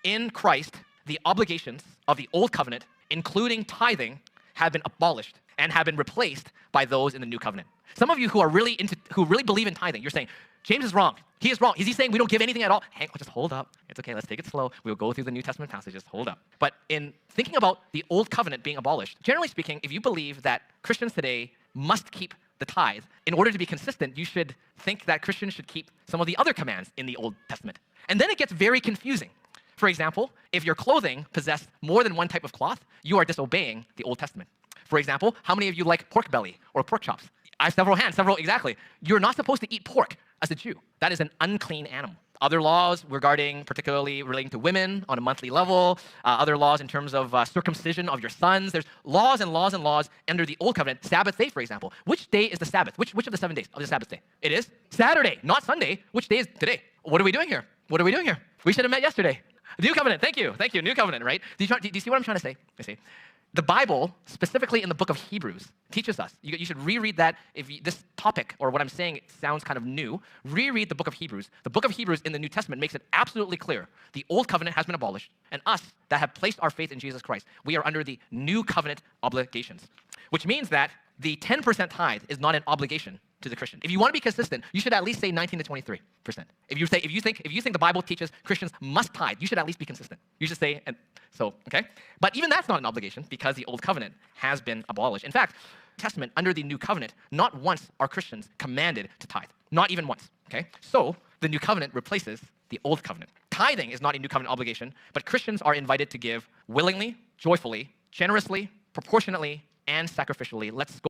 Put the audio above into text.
in Christ, the obligations of the old covenant, including tithing, have been abolished and have been replaced by those in the new covenant. Some of you who really believe in tithing, you're saying, James is wrong. He is wrong. Is he saying we don't give anything at all? Hang on, just hold up. It's okay, let's take it slow. We'll go through the New Testament passages, hold up. But in thinking about the old covenant being abolished, generally speaking, if you believe that Christians today must keep the tithe, in order to be consistent, you should think that Christians should keep some of the other commands in the Old Testament. And then it gets very confusing. For example, if your clothing possessed more than one type of cloth, you are disobeying the Old Testament. For example, how many of you like pork belly or pork chops? I have several hands, exactly. You're not supposed to eat pork as a Jew. That is an unclean animal. Other laws regarding, particularly relating to women on a monthly level, other laws in terms of circumcision of your sons. There's laws and laws and laws under the Old Covenant. Sabbath day, for example. Which day is the Sabbath? Which of the 7 days of the Sabbath day? It is Saturday, not Sunday. Which day is today? What are we doing here? What are we doing here? We should have met yesterday. New Covenant, thank you, New Covenant, right? Do you see what I'm trying to say? You see? The Bible, specifically in the book of Hebrews, teaches us. You should reread that if this topic, or what I'm saying, sounds kind of new. Reread the book of Hebrews. The book of Hebrews in the New Testament makes it absolutely clear. The old covenant has been abolished, and us that have placed our faith in Jesus Christ, we are under the new covenant obligations, which means that the 10% tithe is not an obligation to the Christian. If you want to be consistent, you should at least say 19 to 23%. If you think the Bible teaches Christians must tithe, you should at least be consistent. You should say, and so, okay? But even that's not an obligation because the old covenant has been abolished. In fact, Testament under the new covenant, not once are Christians commanded to tithe. Not even once, okay? So the new covenant replaces the old covenant. Tithing is not a new covenant obligation, but Christians are invited to give willingly, joyfully, generously, proportionately, and sacrificially. Let's go